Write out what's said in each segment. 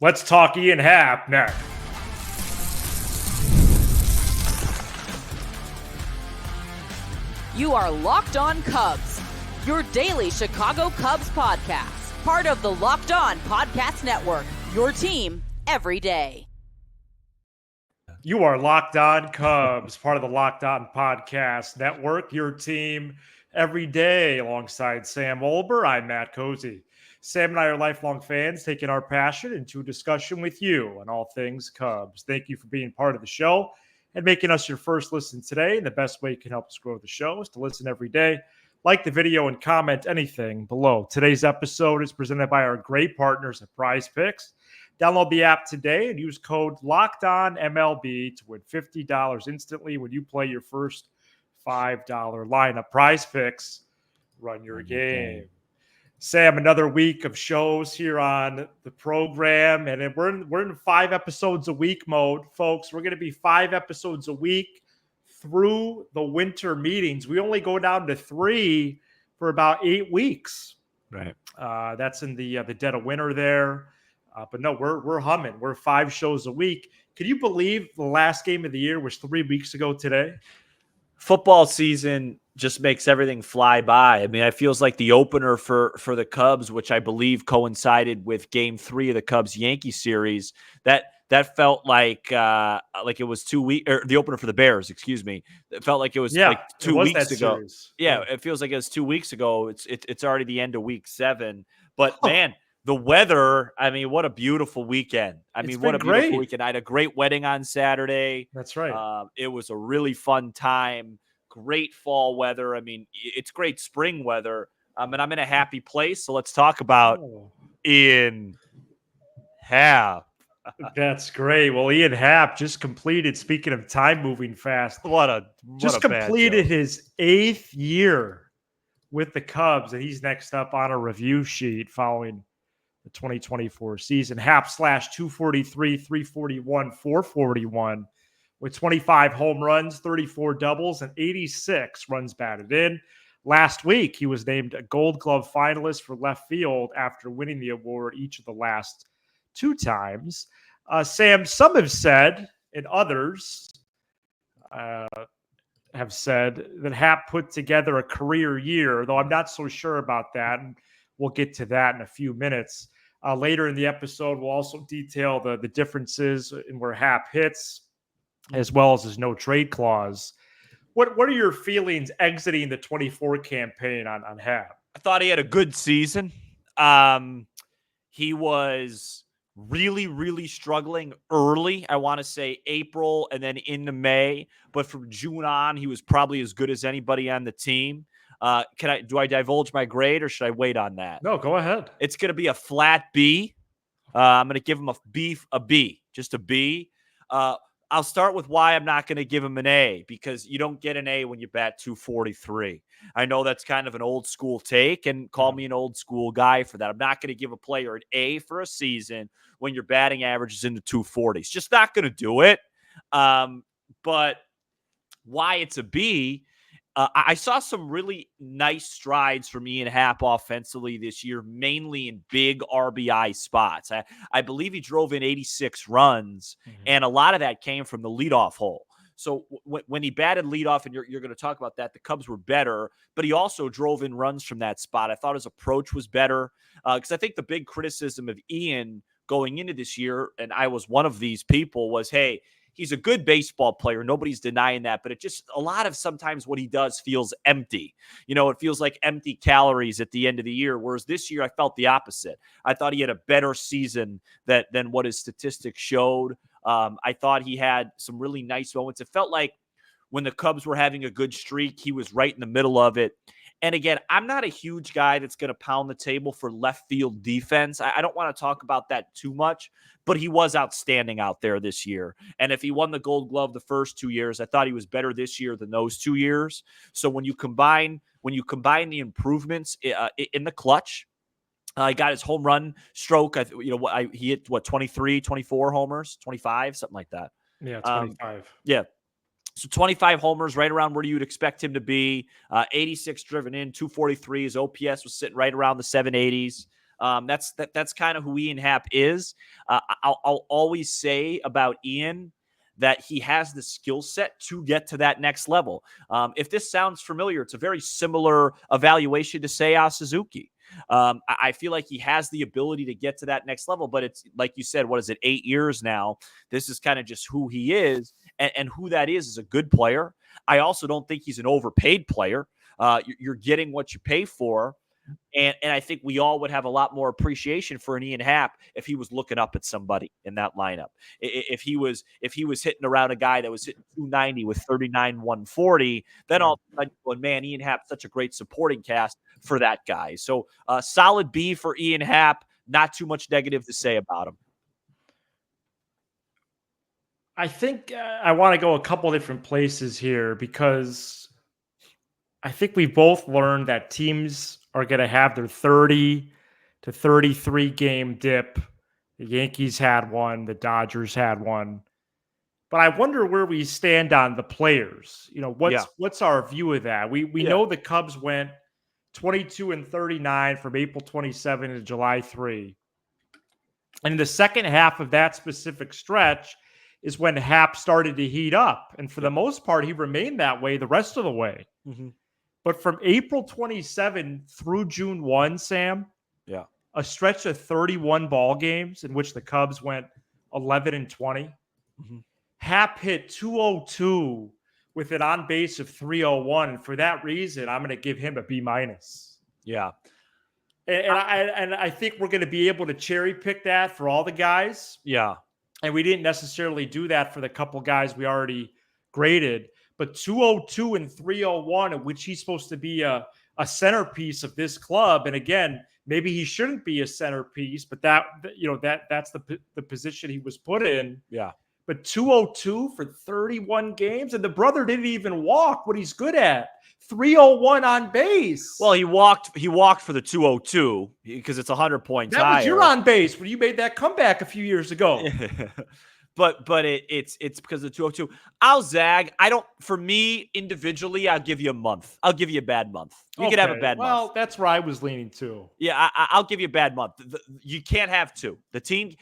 Let's talk Ian Happ next. You are Locked On Cubs, your daily Chicago Cubs podcast, part of the Locked On Podcast Network, your team every day. You are Locked On Cubs, part of the Locked On Podcast Network, your team every day. Alongside Sam Olber, I'm Matt Cozy. Sam and I are lifelong fans, taking our passion into a discussion with you on all things Cubs. Thank you for being part of the show and making us your first listen today. And the best way you can help us grow the show is to listen every day. Like the video and comment anything below. Today's episode is presented by our great partners at Prize Picks. Download the app today and use code LOCKEDONMLB to win $50 instantly when you play your first $5 lineup. Prize Picks, run your game. Sam, another week of shows here on the program, and we're in 5 episodes a week mode, folks. We're going to be 5 episodes a week through the winter meetings. We only go down to 3 for about 8 weeks. Right. That's in the dead of winter there. But no, we're humming. We're 5 shows a week. Can you believe the last game of the year was 3 weeks ago today? Football season just makes everything fly by. I mean, it feels like the opener for the Cubs, which I believe coincided with Game 3 of the Cubs-Yankee series. That felt like it was 2 weeks, or the opener for the Bears, excuse me. It felt like it was like 2 weeks ago. Series. Yeah, it feels like it was 2 weeks ago. It's already the end of week 7. But man, the weather, I mean, what a beautiful weekend. What a beautiful weekend. I had a great wedding on Saturday. That's right. It was a really fun time. Great fall weather. I mean, it's great spring weather. And I'm in a happy place. So let's talk about Ian Happ. That's great. Well, Ian Happ just completed, speaking of time moving fast, completed his 8th year with the Cubs, and he's next up on a review sheet following the 2024 season. Happ slashed 243, 341, 441 with 25 home runs, 34 doubles, and 86 runs batted in. Last week, he was named a Gold Glove finalist for left field after winning the award each of the last 2 times. Sam, some have said, and others have said, that Happ put together a career year, though I'm not so sure about that. And we'll get to that in a few minutes. Later in the episode, we'll also detail the differences in where Happ hits, as well as his no trade clause. What are your feelings exiting the 24 campaign on Happ? I thought he had a good season. He was really, really struggling early. I want to say April and then into May. But from June on, he was probably as good as anybody on the team. Do I divulge my grade or should I wait on that? No, go ahead. It's going to be a flat B. I'm going to give him a B, just a B. I'll start with why I'm not going to give him an A, because you don't get an A when you bat 243. I know that's kind of an old school take, and call me an old school guy for that. I'm not going to give a player an A for a season when your batting average is in the 240s. Just not going to do it. But why it's a B, I saw some really nice strides from Ian Happ offensively this year, mainly in big RBI spots. I believe he drove in 86 runs, and a lot of that came from the leadoff hole. So when he batted leadoff, and you're going to talk about that, the Cubs were better, but he also drove in runs from that spot. I thought his approach was better, because I think the big criticism of Ian going into this year, and I was one of these people, was, hey, he's a good baseball player. Nobody's denying that. But it just, a lot of sometimes what he does feels empty. You know, it feels like empty calories at the end of the year. Whereas this year, I felt the opposite. I thought he had a better season than what his statistics showed. I thought he had some really nice moments. It felt like when the Cubs were having a good streak, he was right in the middle of it. And again, I'm not a huge guy that's going to pound the table for left field defense. I don't want to talk about that too much, but he was outstanding out there this year. And if he won the Gold Glove the first 2 years, I thought he was better this year than those 2 years. So when you combine the improvements in the clutch, he got his home run stroke. He hit 23, 24 homers, 25, something like that. Yeah, 25. Yeah. So 25 homers, right around where you would expect him to be. 86 driven in, 243. His OPS was sitting right around the 780s. That's kind of who Ian Happ is. I'll always say about Ian that he has the skill set to get to that next level. If this sounds familiar, it's a very similar evaluation to Seiya Suzuki. I feel like he has the ability to get to that next level, but it's like you said, what is it, 8 years now? This is kind of just who he is, and who that is a good player. I also don't think he's an overpaid player. You're getting what you pay for. And I think we all would have a lot more appreciation for an Ian Happ if he was looking up at somebody in that lineup. If he was hitting around a guy that was hitting 290 with 39 140, then all of a sudden, going, man, Ian Happ's such a great supporting cast for that guy. So solid B for Ian Happ. Not too much negative to say about him. I think I want to go a couple different places here because I think we've both learned that teams are going to have their 30 to 33 game dip. The Yankees had one, the Dodgers had one. But I wonder where we stand on the players. What's our view of that? We know the Cubs went 22 and 39 from April 27 to July 3. And in the second half of that specific stretch is when Happ started to heat up. And for the most part, he remained that way the rest of the way. Mm-hmm. But from April 27 through June 1, Sam, a stretch of 31 ball games in which the Cubs went 11 and 20. Mm-hmm. Happ hit 202 with an on base of 301. And for that reason, I'm going to give him a B-. Yeah. And I think we're going to be able to cherry pick that for all the guys. Yeah. And we didn't necessarily do that for the couple guys we already graded. But 202 and 301, in which he's supposed to be a centerpiece of this club. And again, maybe he shouldn't be a centerpiece, but that's the position he was put in. Yeah. But 202 for 31 games, and the brother didn't even walk what he's good at. 301 on base. Well, he walked for the 202 because it's 100 points higher. That was your on base when you made that comeback a few years ago. But it's because of the 202. I'll zag. For me individually, I'll give you a month. I'll give you a bad month. You could have a bad month. Well, that's where I was leaning too. Yeah, I'll give you a bad month. You can't have two. The team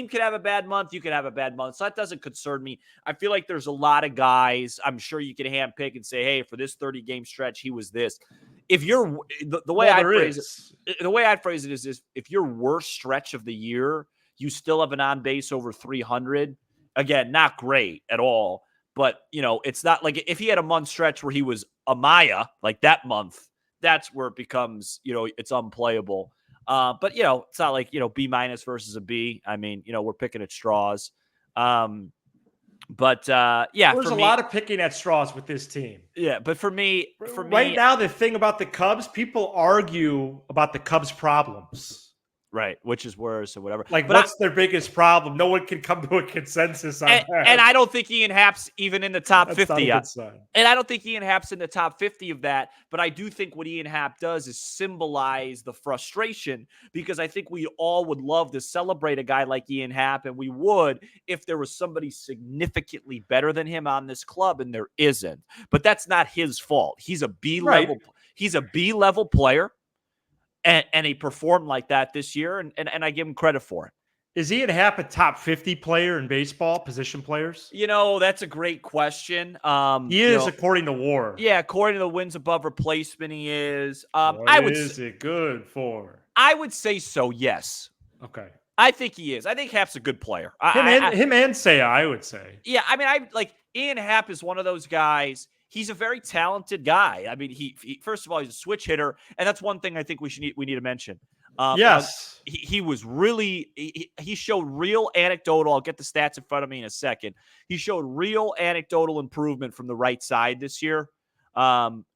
could have a bad month. You could have a bad month. So that doesn't concern me. I feel like there's a lot of guys I'm sure you can handpick and say, hey, for this 30-game stretch, he was this. If you're the way I phrase it is if your worst stretch of the year, you still have an on base over 300. Again, not great at all. But, it's not like if he had a month stretch where he was a Maya, like that month, that's where it becomes, it's unplayable. But, it's not like, B- versus a B. I mean, we're picking at straws. There's a lot of picking at straws with this team. Yeah, but for me, right now, the thing about the Cubs, people argue about the Cubs' problems. Right, which is worse or whatever. But what's their biggest problem? No one can come to a consensus on that. And I don't think Ian Happ's even in the top That's 50 not a yet. good sign. And I don't think Ian Happ's in the top 50 of that. But I do think what Ian Happ does is symbolize the frustration, because I think we all would love to celebrate a guy like Ian Happ, and we would if there was somebody significantly better than him on this club, and there isn't. But that's not his fault. He's a B-level. Right. He's a B-level player. And he performed like that this year, and I give him credit for it. Is Ian Happ a top 50 player in baseball, position players? That's a great question. He is, according to WAR. Yeah, according to the wins above replacement, he is. What is it good for? I would say so, yes. Okay. I think he is. I think Happ's a good player. Him and Seiya, I would say. Yeah, I mean, Ian Happ is one of those guys. He's a very talented guy. I mean, he first of all, he's a switch hitter, and that's one thing I think we need to mention. Yes, he was really he showed real anecdotal. I'll get the stats in front of me in a second. He showed real anecdotal improvement from the right side this year.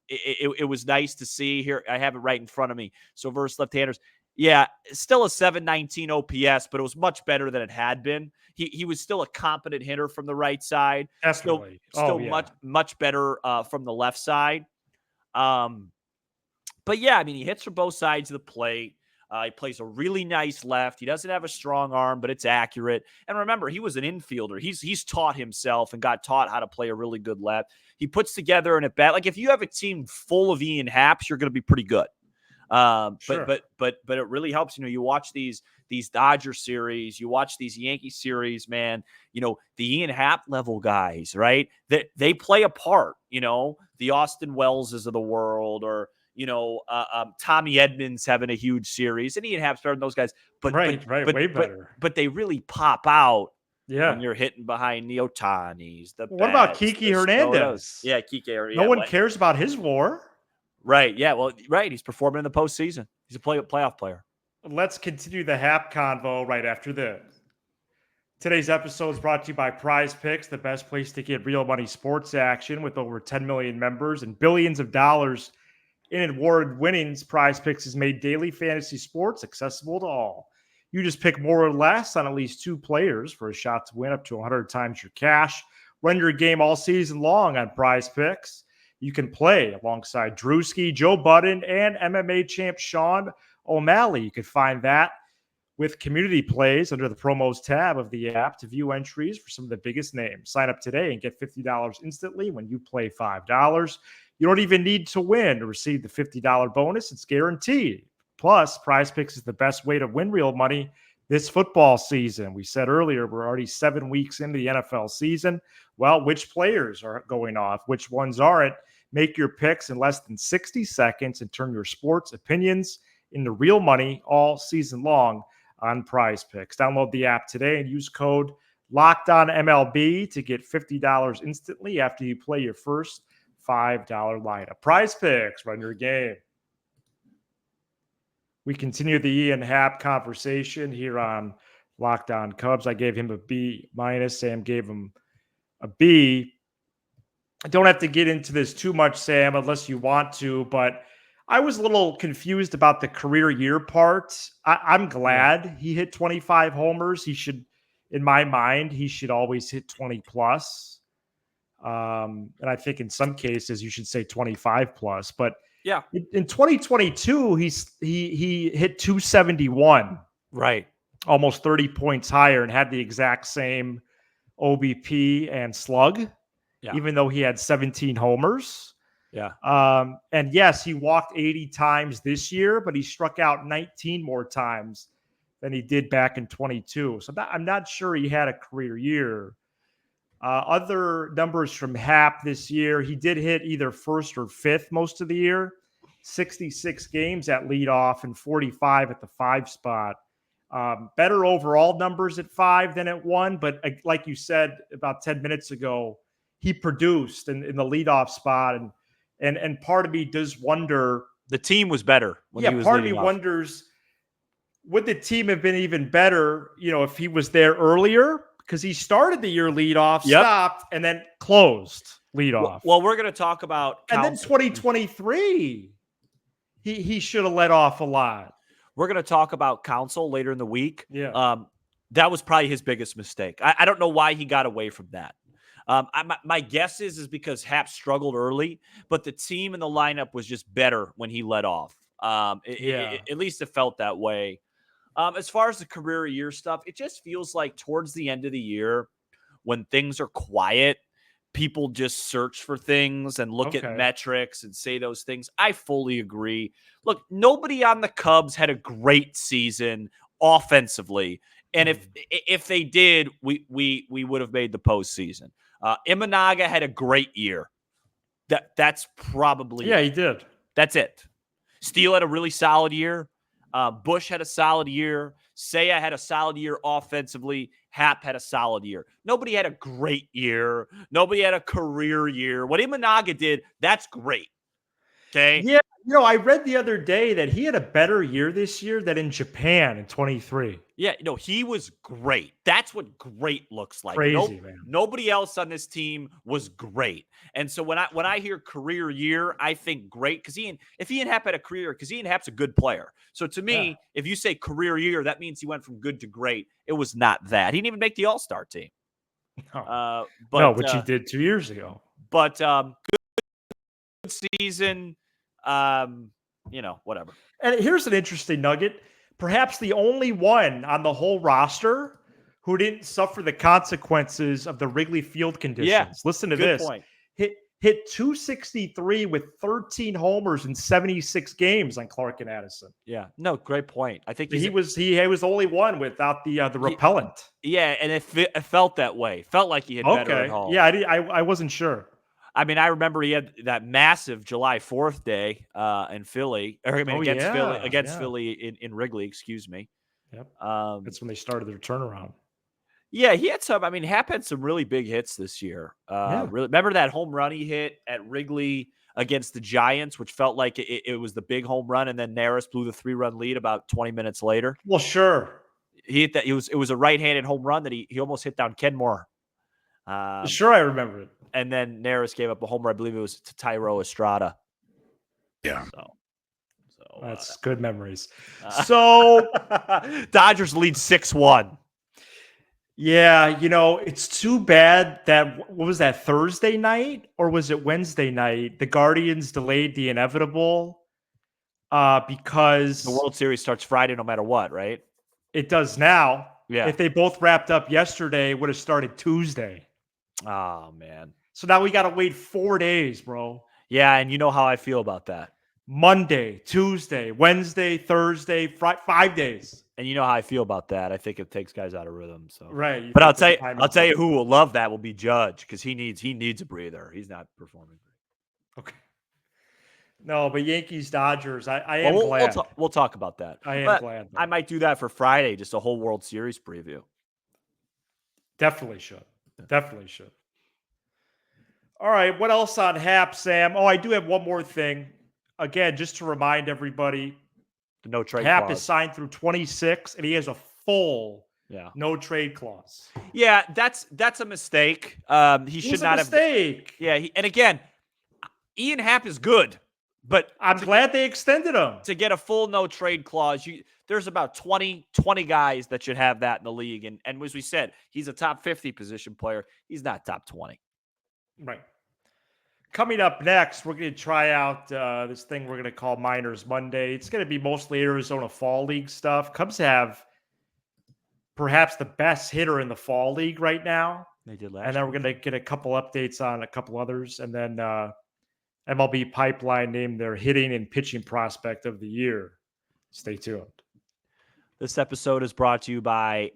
It was nice to see here. I have it right in front of me. So versus left-handers, yeah, still a 719 OPS, but it was much better than it had been. He was still a competent hitter from the right side. Definitely. Still much better from the left side. But yeah, I mean, he hits from both sides of the plate. He plays a really nice left. He doesn't have a strong arm, but it's accurate. And remember, he was an infielder. He's taught himself and got taught how to play a really good left. He puts together an at-bat. Like, if you have a team full of Ian Happs, you're going to be pretty good. Sure. But it really helps. You watch these Dodger series, you watch these Yankee series, man. The Ian Happ level guys, right? They play a part. The Austin Wellses of the world, or Tommy Edmonds having a huge series, and Ian Happ starting those guys. But Right. Way better. But they really pop out. When Yeah. you're hitting behind the Otanis, the What about Betts, Kiki the Sotos. Hernandez? Yeah, Kike. No one cares about his WAR. Right. Yeah. Well, right. He's performing in the postseason. He's a playoff player. Let's continue the Happ convo right after this. Today's episode is brought to you by Prize Picks, the best place to get real money sports action. With over 10 million members and billions of dollars in award winnings, Prize Picks has made daily fantasy sports accessible to all. You just pick more or less on at least 2 players for a shot to win up to 100 times your cash. Run your game all season long on Prize Picks. You can play alongside Drewski, Joe Budden, and MMA champ Sean O'Malley. You can find that with community plays under the promos tab of the app to view entries for some of the biggest names. Sign up today and get $50 instantly when you play $5. You don't even need to win to receive the $50 bonus. It's guaranteed. Plus, Prize Picks is the best way to win real money this football season. We said earlier, we're already 7 weeks into the NFL season. Well, which players are going off? Which ones aren't? Make your picks in less than 60 seconds and turn your sports opinions into real money all season long on Prize Picks. Download the app today and use code LOCKEDONMLB to get $50 instantly after you play your first $5 lineup. Prize Picks, run your game. We continue the Ian Happ conversation here on Locked On Cubs. I gave him a B minus. Sam gave him a B. I don't have to get into this too much, Sam, unless you want to, but I was a little confused about the career year part. I'm glad he hit 25 homers. He should, in my mind, he should always hit 20 plus. And I think in some cases you should say 25 plus, but yeah, in 2022, he hit 271, right, almost 30 points higher, and had the exact same OBP and slug, even though he had 17 homers. Yeah. And yes, he walked 80 times this year, but he struck out 19 more times than he did back in 22. So I'm not sure he had a career year. Other numbers from Happ this year, he did hit either first or fifth most of the year. 66 games at leadoff and 45 at the 5 spot. Better overall numbers at 5 than at 1, but like you said about 10 minutes ago, he produced in the leadoff spot, and part of me does wonder. The team was better when he was part of me off. wonders, would the team have been even better, if he was there earlier? Because he started the year leadoff, stopped, and then closed leadoff. Well, we're going to talk about and then 2023, he should have let off a lot. We're going to talk about Counsell later in the week. Yeah, that was probably his biggest mistake. I don't know why he got away from that. My guess is because Happ struggled early, but the team and the lineup was just better when he let off. At least it felt that way. As far as the career year stuff, it just feels like towards the end of the year, when things are quiet, people just search for things and look at metrics and say those things. I fully agree. Look, nobody on the Cubs had a great season offensively. And if they did, we would have made the postseason. Imanaga had a great year. That's probably he did. That's it. Steele had a really solid year. Bush had a solid year. Seiya had a solid year offensively. Happ had a solid year. Nobody had a great year. Nobody had a career year. What Imanaga did, that's great. Okay. Yeah. I read the other day that he had a better year this year than in Japan in 23. Yeah, he was great. That's what great looks like. Crazy, man. Nobody else on this team was great. And so when I hear career year, I think great, because if Ian Happ had a career, because Ian Happ's a good player. So to me, if you say career year, that means he went from good to great. It was not that. He didn't even make the All-Star team. Which he did 2 years ago. But good season. Whatever. And here's an interesting nugget. Perhaps the only one on the whole roster who didn't suffer the consequences of the Wrigley Field conditions. Yeah, Listen to this. Point. hit 263 with 13 homers in 76 games on Clark and Addison. Yeah, no, great point. I think He was the only one without the repellent. Yeah, and it felt that way. Felt like he had better at home. Yeah, I wasn't sure. I mean, I remember he had that massive July 4th day in Philly, against Philly in Wrigley, excuse me. Yep. That's when they started their turnaround. Yeah, he had some. I mean, Happ had some really big hits this year. Really, remember that home run he hit at Wrigley against the Giants, which felt like it was the big home run, and then Neris blew the 3-run lead about 20 minutes later. Well, sure. He hit that. It was a right-handed home run that he almost hit down Kenmore. Sure, I remember it. And then Neris gave up a homer. I believe it was to Tyro Estrada. Yeah. So that's good memories. So Dodgers lead 6-1. Yeah, it's too bad that, what was that, Thursday night or was it Wednesday night? The Guardians delayed the inevitable because the World Series starts Friday no matter what, right? It does now. Yeah. If they both wrapped up yesterday, it would have started Tuesday. Oh, man. So now we got to wait 4 days, bro. Yeah, and you know how I feel about that. Monday, Tuesday, Wednesday, Thursday, 5 days. And you know how I feel about that. I think it takes guys out of rhythm. So right. But I'll tell you who will love that will be Judge, because he needs a breather. He's not performing great. Okay. No, but Yankees, Dodgers, I am glad. We'll talk about that. I am glad. I might do that for Friday, just a whole World Series preview. Definitely should. Definitely should. All right. What else on Hap, Sam? Oh, I do have one more thing. Again, just to remind everybody, the no trade Hap clause is signed through 26, and he has a full no trade clause. Yeah, that's a mistake. He should not have. Mistake. Yeah, and again, Ian Happ is good, but I'm glad they extended him to get a full no trade clause. There's about 20 guys that should have that in the league, and as we said, he's a top 50 position player. He's not top 20. Right. Coming up next, we're going to try out this thing we're going to call Minors Monday. It's going to be mostly Arizona Fall League stuff. Cubs have perhaps the best hitter in the Fall League right now. They did last. And then we're going to get a couple updates on a couple others. And then MLB Pipeline named their hitting and pitching prospect of the year. Stay tuned. This episode is brought to you by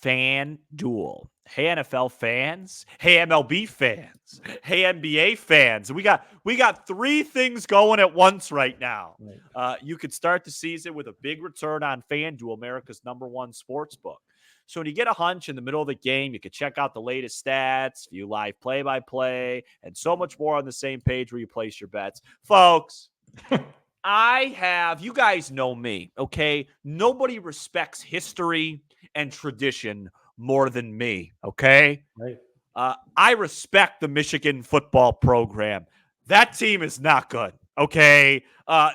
FanDuel. Hey, NFL fans. Hey, MLB fans. Hey, NBA fans. We got three things going at once right now. Right. You could start the season with a big return on FanDuel, America's #1 sports book. So when you get a hunch in the middle of the game, you can check out the latest stats, view live play-by-play, and so much more on the same page where you place your bets. Folks, you guys know me, okay? Nobody respects history and tradition more than me, okay? Right. I respect the Michigan football program. That team is not good, okay?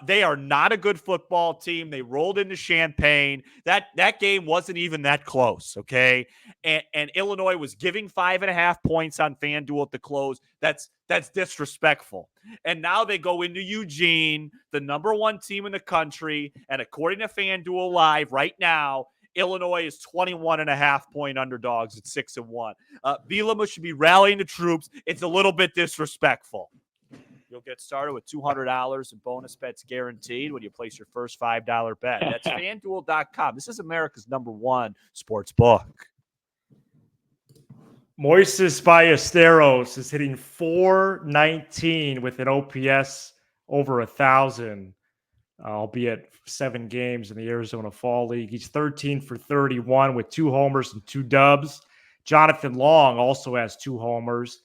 They are not a good football team. They rolled into Champaign. That game wasn't even that close, okay? And Illinois was giving 5.5 points on FanDuel at the close. That's disrespectful. And now they go into Eugene, the #1 team in the country, and according to FanDuel Live right now, Illinois is 21.5 point underdogs at 6-1. Bielema should be rallying the troops. It's a little bit disrespectful. You'll get started with $200 in bonus bets guaranteed when you place your first $5 bet. That's FanDuel.com. This is America's #1 sports book. Moises Ballesteros is hitting .419 with an OPS over 1,000, albeit 7 games in the Arizona Fall League. He's 13 for 31 with 2 homers and 2 dubs. Jonathan Long also has 2 homers.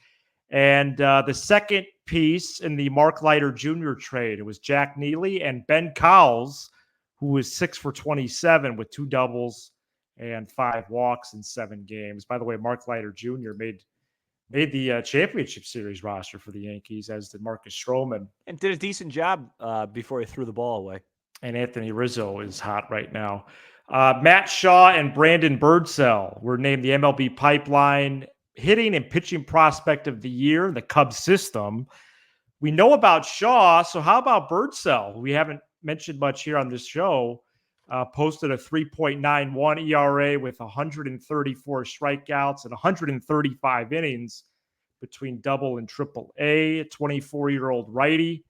And the second piece in the Mark Leiter Jr. trade, it was Jack Neely and Ben Cowles, who was 6 for 27 with 2 doubles and 5 walks in 7 games. By the way, Mark Leiter Jr. made the championship series roster for the Yankees, as did Marcus Stroman. And did a decent job before he threw the ball away. And Anthony Rizzo is hot right now. Matt Shaw and Brandon Birdsell were named the MLB Pipeline hitting and pitching prospect of the year in the Cubs system. We know about Shaw, so how about Birdsell? We haven't mentioned much here on this show. Posted a 3.91 ERA with 134 strikeouts and 135 innings between double and triple A, a 24-year-old righty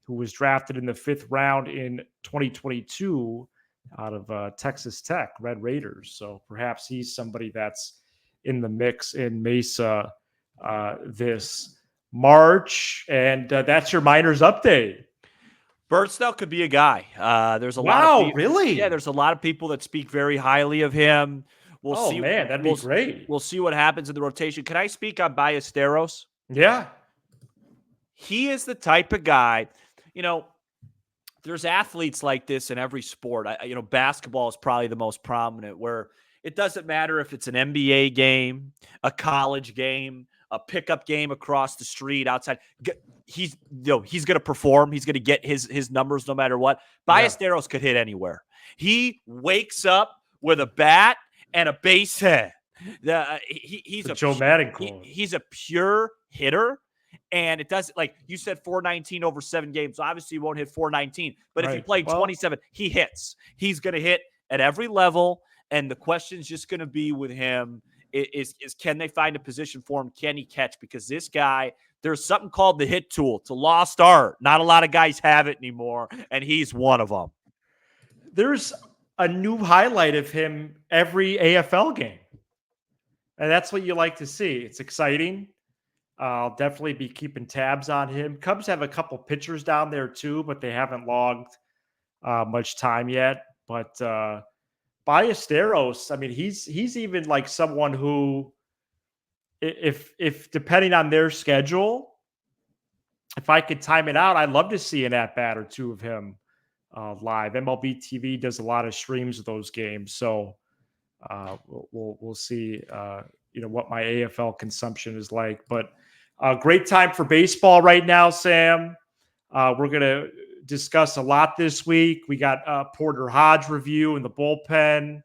who was drafted in the 5th round in 2022 out of Texas Tech, Red Raiders. So perhaps he's somebody that's in the mix in Mesa this March. And that's your minors update. Birdsdale could be a guy. There's a lot of people. Really? Yeah, there's a lot of people that speak very highly of him. We'll see. Man, that'd be great. We'll see what happens in the rotation. Can I speak on Ballesteros? Yeah. He is the type of guy, there's athletes like this in every sport. Basketball is probably the most prominent, where it doesn't matter if it's an NBA game, a college game, a pickup game across the street outside. He's going to perform. He's going to get his numbers no matter what. Ballesteros could hit anywhere. He wakes up with a bat and a base hit. He's a Joe Madden quote. He's a pure hitter. And it does, like you said, 419 over 7 games. So obviously, you won't hit 419. But if he played 27, he hits. He's going to hit at every level. And the question is just going to be with him is can they find a position for him? Can he catch? Because this guy, there's something called the hit tool. It's a lost art. Not a lot of guys have it anymore. And he's one of them. There's a new highlight of him every AFL game. And that's what you like to see. It's exciting. I'll definitely be keeping tabs on him. Cubs have a couple pitchers down there too, but they haven't logged much time yet. But Ballesteros, I mean, he's even like someone who, if depending on their schedule, if I could time it out, I'd love to see an at bat or two of him live. MLB TV does a lot of streams of those games, so we'll see. What my AFL consumption is like, but great time for baseball right now, Sam. We're going to discuss a lot this week. We got Porter Hodge review in the bullpen.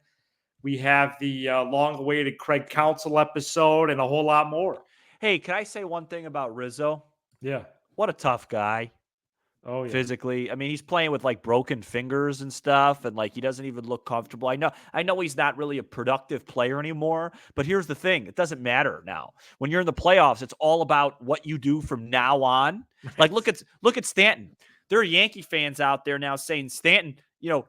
We have the long-awaited Craig Counsell episode and a whole lot more. Hey, can I say one thing about Rizzo? Yeah. What a tough guy. Oh, yeah. Physically. I mean, he's playing with like broken fingers and stuff, and like he doesn't even look comfortable. I know he's not really a productive player anymore, but here's the thing. It doesn't matter now. When you're in the playoffs, it's all about what you do from now on. Like look at Stanton. There are Yankee fans out there now saying Stanton,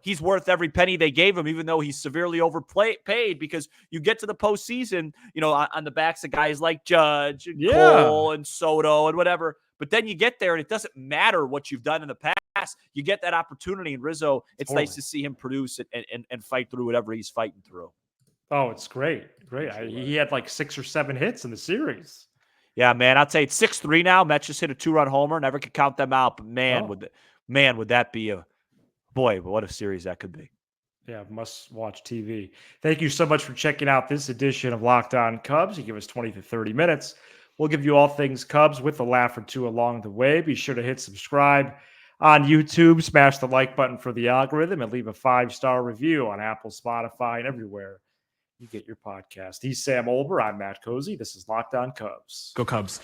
he's worth every penny they gave him, even though he's severely overpaid, because you get to the postseason, on the backs of guys like Judge and Cole and Soto and whatever. But then you get there and it doesn't matter what you've done in the past. You get that opportunity. And Rizzo, it's nice to see him produce it and fight through whatever he's fighting through. Oh, it's great. Great. He had like 6 or 7 hits in the series. Yeah, man. I'd say it's 6-3 now. Mets just hit a 2-run homer. Never could count them out. But would that be what a series that could be. Yeah, must watch TV. Thank you so much for checking out this edition of Locked On Cubs. You give us 20 to 30 minutes. We'll give you all things Cubs with a laugh or two along the way. Be sure to hit subscribe on YouTube, smash the like button for the algorithm, and leave a 5-star review on Apple, Spotify, and everywhere you get your podcast. He's Sam Olber. I'm Matt Cozy. This is Locked On Cubs. Go Cubs.